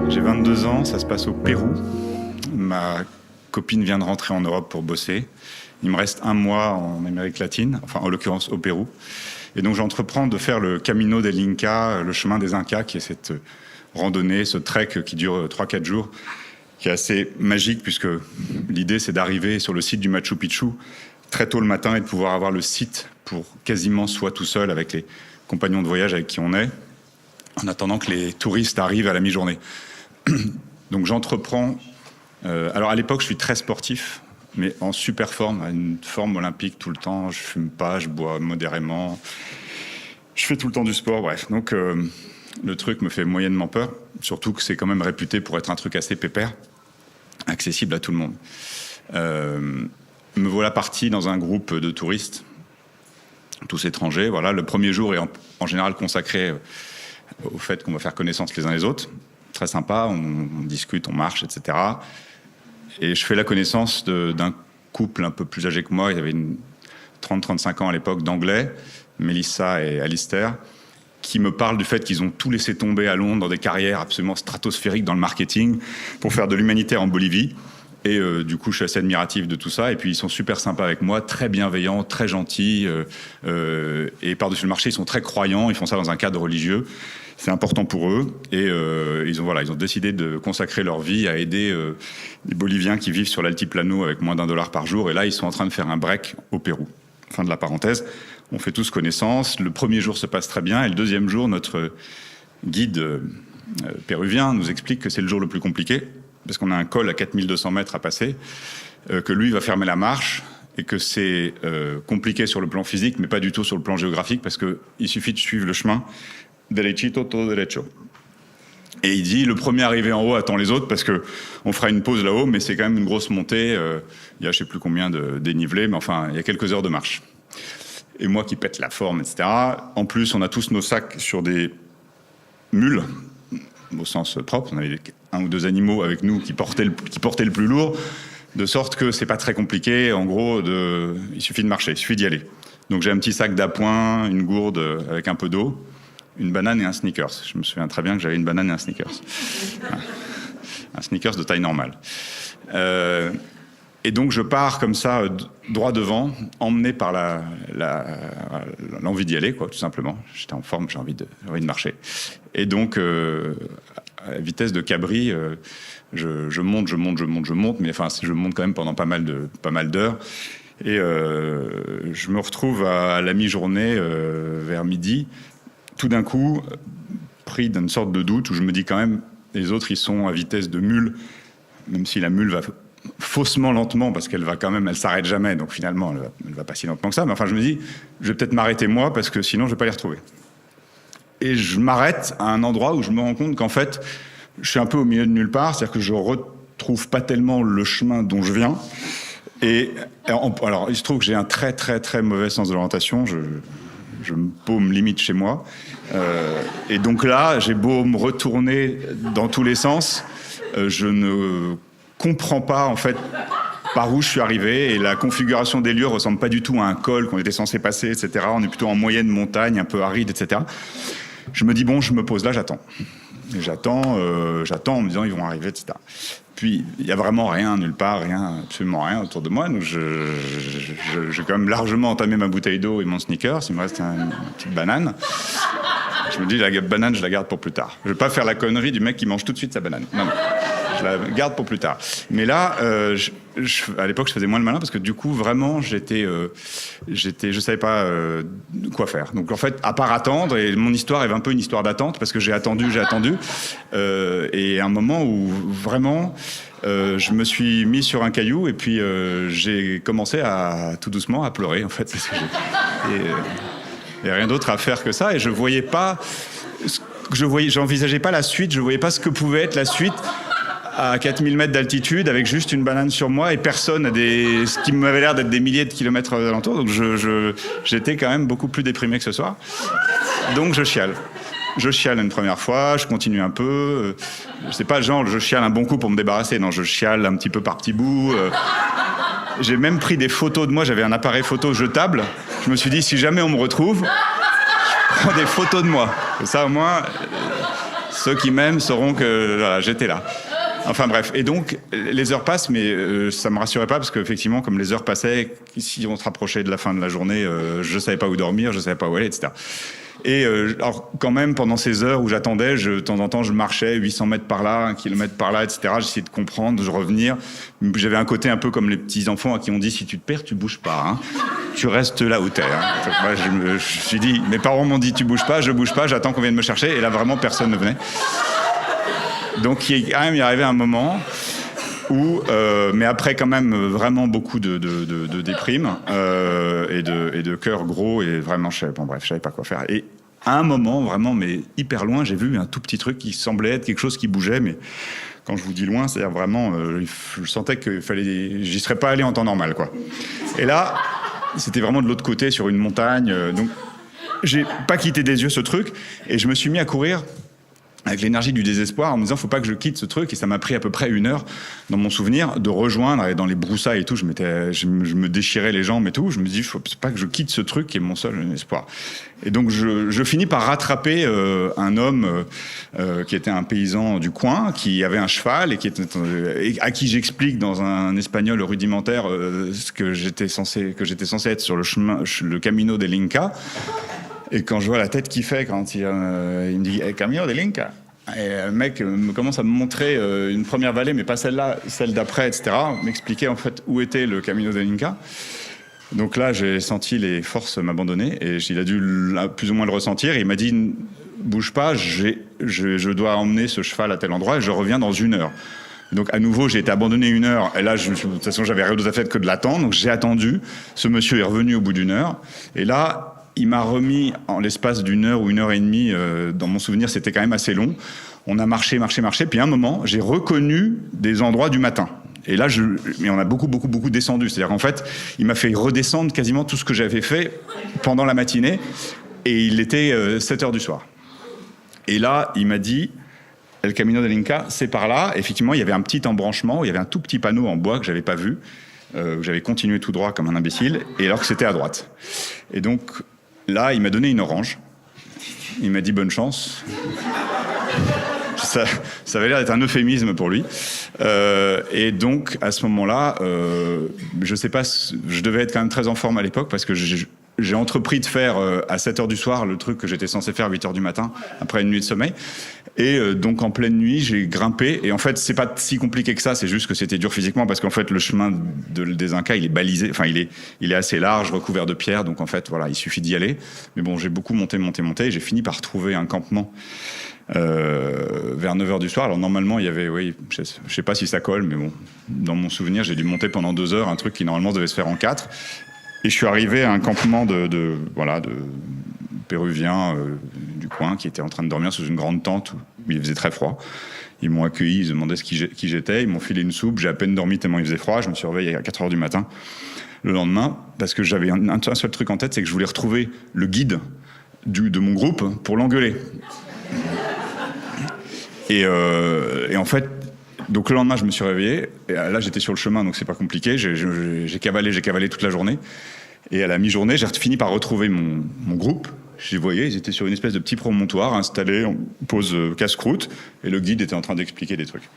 J'ai 22 ans, ça se passe au Pérou. Ma copine vient de rentrer en Europe pour bosser. Il me reste 1 mois en Amérique latine, enfin en l'occurrence au Pérou. Et donc j'entreprends de faire le Camino del Inca, le chemin des Incas, qui est cette randonnée, ce trek qui dure 3-4 jours, qui est assez magique puisque l'idée c'est d'arriver sur le site du Machu Picchu très tôt le matin et de pouvoir avoir le site pour quasiment soit tout seul avec les compagnons de voyage avec qui on est, en attendant que les touristes arrivent à la mi-journée. Donc j'entreprends. Alors à l'époque, je suis très sportif, mais en super forme, à une forme olympique tout le temps. Je fume pas, je bois modérément. Je fais tout le temps du sport, bref. Donc le truc me fait moyennement peur, surtout que c'est quand même réputé pour être un truc assez pépère, accessible à tout le monde. Me voilà parti dans un groupe de touristes, tous étrangers. Voilà, le premier jour est en général consacré au fait qu'on va faire connaissance les uns les autres. Très sympa, on discute, on marche, etc. Et je fais la connaissance d'un couple un peu plus âgé que moi. Il y avait 30-35 ans à l'époque, d'anglais, Melissa et Alistair, qui me parlent du fait qu'ils ont tout laissé tomber à Londres dans des carrières absolument stratosphériques dans le marketing pour faire de l'humanitaire en Bolivie. Et du coup, je suis assez admiratif de tout ça. Et puis, ils sont super sympas avec moi, très bienveillants, très gentils. Et par-dessus le marché, ils sont très croyants. Ils font ça dans un cadre religieux. C'est important pour eux. Et ils ont décidé de consacrer leur vie à aider les Boliviens qui vivent sur l'altiplano avec moins d'$1 par jour. Et là, ils sont en train de faire un break au Pérou. Fin de la parenthèse. On fait tous connaissance. Le premier jour se passe très bien. Et le deuxième jour, notre guide péruvien nous explique que c'est le jour le plus compliqué, parce qu'on a un col à 4200 mètres à passer, que lui va fermer la marche, et que c'est compliqué sur le plan physique, mais pas du tout sur le plan géographique, parce qu'il suffit de suivre le chemin derechito, todo derecho. Et il dit, le premier arrivé en haut attend les autres, parce qu'on fera une pause là-haut, mais c'est quand même une grosse montée, il y a je sais plus combien de dénivelés, mais enfin, il y a quelques heures de marche. Et moi qui pète la forme, etc. En plus, on a tous nos sacs sur des mules, au sens propre, on avait 1 ou 2 animaux avec nous qui portaient le plus lourd, de sorte que c'est pas très compliqué, en gros, il suffit de marcher, il suffit d'y aller. Donc j'ai un petit sac d'appoint, une gourde avec un peu d'eau, une banane et un Snickers. Je me souviens très bien que j'avais une banane et un Snickers. Un Snickers de taille normale. Et donc je pars comme ça, droit devant, emmené par l'envie d'y aller, quoi, tout simplement. J'étais en forme, j'ai envie de marcher. Et donc, à la vitesse de cabri, je monte, mais enfin, je monte quand même pendant pas mal d'heures. Et je me retrouve à la mi-journée, vers midi, tout d'un coup, pris d'une sorte de doute, où je me dis quand même, les autres, ils sont à vitesse de mule, même si la mule va faussement lentement, parce qu'elle s'arrête jamais, donc finalement elle va pas si lentement que ça, mais enfin je me dis, je vais peut-être m'arrêter moi, parce que sinon je vais pas les retrouver. Et je m'arrête à un endroit où je me rends compte qu'en fait je suis un peu au milieu de nulle part, c'est-à-dire que je retrouve pas tellement le chemin dont je viens, alors il se trouve que j'ai un très très très mauvais sens de l'orientation, je me paume limite chez moi, et donc là j'ai beau me retourner dans tous les sens, je ne comprends pas en fait par où je suis arrivé, et la configuration des lieux ressemble pas du tout à un col qu'on était censé passer, etc. On est plutôt en moyenne montagne, un peu aride, etc. Je me dis bon, je me pose là, j'attends. Et j'attends en me disant ils vont arriver, etc. Puis il y a vraiment rien, nulle part, rien, absolument rien autour de moi. Donc j'ai quand même largement entamé ma bouteille d'eau et mon Snickers. Il me reste une petite banane. Je me dis la banane, je la garde pour plus tard. Je vais pas faire la connerie du mec qui mange tout de suite sa banane. Non. Je la garde pour plus tard. Mais là, à l'époque, je faisais moins le malin parce que du coup, vraiment, je savais pas quoi faire. Donc en fait, à part attendre, et mon histoire est un peu une histoire d'attente parce que j'ai attendu, et à un moment où vraiment, je me suis mis sur un caillou et puis j'ai commencé tout doucement à pleurer en fait. Parce que il n'y a rien d'autre à faire que ça, et je voyais pas, j'envisageais pas la suite, je voyais pas ce que pouvait être la suite. À 4000 mètres d'altitude, avec juste une banane sur moi et personne ce qui m'avait l'air d'être des milliers de kilomètres alentour. Donc j'étais quand même beaucoup plus déprimé que ce soir. Donc je chiale. Je chiale une première fois, je continue un peu. C'est pas genre je chiale un bon coup pour me débarrasser. Non, je chiale un petit peu par petits bouts. J'ai même pris des photos de moi. J'avais un appareil photo jetable. Je me suis dit, si jamais on me retrouve, je prends des photos de moi. Et ça, au moins... Ceux qui m'aiment sauront que voilà, j'étais là. Enfin bref, et donc les heures passent, mais ça me rassurait pas parce qu'effectivement, comme les heures passaient, si on se rapprochait de la fin de la journée, je savais pas où dormir, je savais pas où aller, etc. Et alors quand même, pendant ces heures où j'attendais, de temps en temps, je marchais 800 mètres par là, 1 kilomètre par là, etc. J'essayais de comprendre, de revenir. J'avais un côté un peu comme les petits enfants à qui on dit si tu te perds, tu bouges pas, hein. Tu restes là où t'es. Hein. Donc, moi, je me suis dit, mes parents m'ont dit tu bouges pas, je bouge pas, j'attends qu'on vienne me chercher. Et là, vraiment, personne ne venait. Donc il est arrivé un moment où, mais après quand même vraiment beaucoup de déprime et de cœur gros et vraiment je savais pas quoi faire. Et à un moment vraiment mais hyper loin, j'ai vu un tout petit truc qui semblait être quelque chose qui bougeait, mais quand je vous dis loin, c'est-à-dire vraiment, je sentais qu'il fallait, j'y serais pas allé en temps normal quoi. Et là, c'était vraiment de l'autre côté sur une montagne, donc j'ai pas quitté des yeux ce truc et je me suis mis à courir avec l'énergie du désespoir, en me disant faut pas que je quitte ce truc, et ça m'a pris à peu près 1 heure dans mon souvenir de rejoindre, et dans les broussailles et tout, je me déchirais les jambes et tout, je me dis faut pas que je quitte ce truc qui est mon seul espoir. Et donc je finis par rattraper un homme qui était un paysan du coin, qui avait un cheval et à qui j'explique dans un espagnol rudimentaire ce que j'étais censé être sur le chemin, le Camino del Inca. Et quand je vois la tête qu'il fait quand il me dit hey, Camino del Inca, et le mec me commence à me montrer une première vallée, mais pas celle-là, celle d'après, etc. M'expliquer en fait où était le Camino del Inca. Donc là, j'ai senti les forces m'abandonner et il a dû plus ou moins le ressentir. Et il m'a dit bouge pas, je dois emmener ce cheval à tel endroit et je reviens dans 1 heure. Donc à nouveau, j'ai été abandonné 1 heure. Et là, de toute façon, j'avais rien d'autre à faire que de l'attendre. Donc j'ai attendu. Ce monsieur est revenu au bout d'1 heure. Et là, il m'a remis en l'espace d'1 heure ou 1 heure et demie. Dans mon souvenir, c'était quand même assez long. On a marché. Puis à un moment, j'ai reconnu des endroits du matin. Et là, mais on a beaucoup descendu. C'est-à-dire qu'en fait, il m'a fait redescendre quasiment tout ce que j'avais fait pendant la matinée. Et il était 7 heures du soir. Et là, il m'a dit, El Camino del Inca, c'est par là. Effectivement, il y avait un petit embranchement, où il y avait un tout petit panneau en bois que j'avais pas vu, où j'avais continué tout droit comme un imbécile, et alors que c'était à droite. Et donc, là, il m'a donné une orange. Il m'a dit bonne chance. Ça avait l'air d'être un euphémisme pour lui. Et donc, à ce moment-là, je sais pas, je devais être quand même très en forme à l'époque parce que j'ai entrepris de faire à 7 heures du soir le truc que j'étais censé faire à 8 heures du matin après une nuit de sommeil. Et donc, en pleine nuit, j'ai grimpé. Et en fait, c'est pas si compliqué que ça. C'est juste que c'était dur physiquement parce qu'en fait, le chemin des Incas, il est balisé. Enfin, il est assez large, recouvert de pierres. Donc, en fait, voilà, il suffit d'y aller. Mais bon, j'ai beaucoup monté. Et j'ai fini par trouver un campement vers 9 heures du soir. Alors normalement il y avait, oui, je sais pas si ça colle, mais bon, dans mon souvenir j'ai dû monter pendant 2 heures un truc qui normalement devait se faire en 4. Et je suis arrivé à un campement de péruviens du coin qui étaient en train de dormir sous une grande tente où il faisait très froid. Ils m'ont accueilli, ils se demandaient qui j'étais, ils m'ont filé une soupe, j'ai à peine dormi tellement il faisait froid. Je me suis réveillé à 4 heures du matin le lendemain parce que j'avais un seul truc en tête, c'est que je voulais retrouver le guide de mon groupe pour l'engueuler. Et en fait, donc le lendemain, je me suis réveillé. Et là, j'étais sur le chemin, donc c'est pas compliqué. J'ai cavalé toute la journée. Et à la mi-journée, j'ai fini par retrouver mon groupe. Je les voyais, ils étaient sur une espèce de petit promontoire installé en pose casse-croûte. Et le guide était en train d'expliquer des trucs.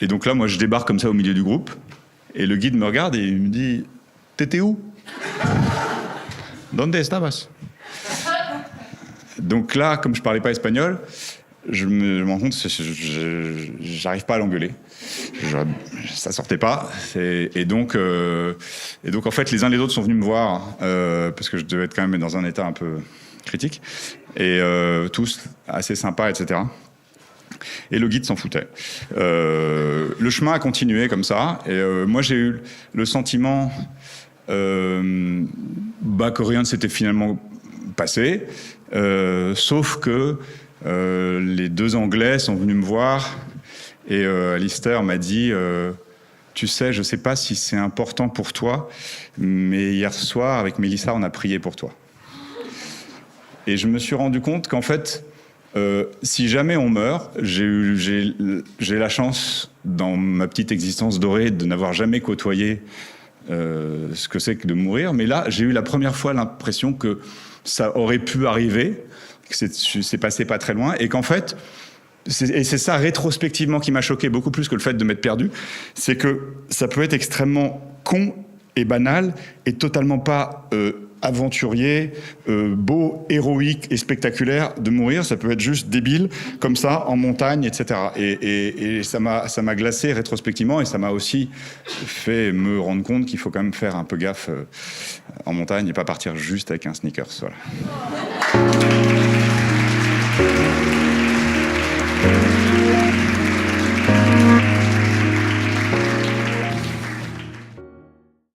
Et donc là, moi, je débarque comme ça au milieu du groupe. Et le guide me regarde et il me dit « T'étais où ?»« Donde estabas ?» Donc là, comme je parlais pas espagnol, je me rends compte que j'arrive pas à l'engueuler. Ça sortait pas. Et donc, en fait, les uns les autres sont venus me voir parce que je devais être quand même dans un état un peu critique. Et tous assez sympas, etc. Et le guide s'en foutait. Le chemin a continué comme ça. Et moi, j'ai eu le sentiment que rien ne s'était finalement passé. Sauf que les 2 Anglais sont venus me voir et Alistair m'a dit tu sais, je sais pas si c'est important pour toi, mais hier soir avec Mélissa on a prié pour toi. Et je me suis rendu compte qu'en fait si jamais on meurt, j'ai la chance dans ma petite existence dorée de n'avoir jamais côtoyé ce que c'est que de mourir, mais là j'ai eu la première fois l'impression que ça aurait pu arriver, que c'est passé pas très loin, et qu'en fait, Et c'est ça rétrospectivement qui m'a choqué beaucoup plus que le fait de m'être perdu, c'est que ça peut être extrêmement con et banal et totalement pas aventurier, beau, héroïque et spectaculaire de mourir. Ça peut être juste débile comme ça en montagne, etc. Et ça m'a glacé rétrospectivement et ça m'a aussi fait me rendre compte qu'il faut quand même faire un peu gaffe en montagne et pas partir juste avec un sneakers. Voilà.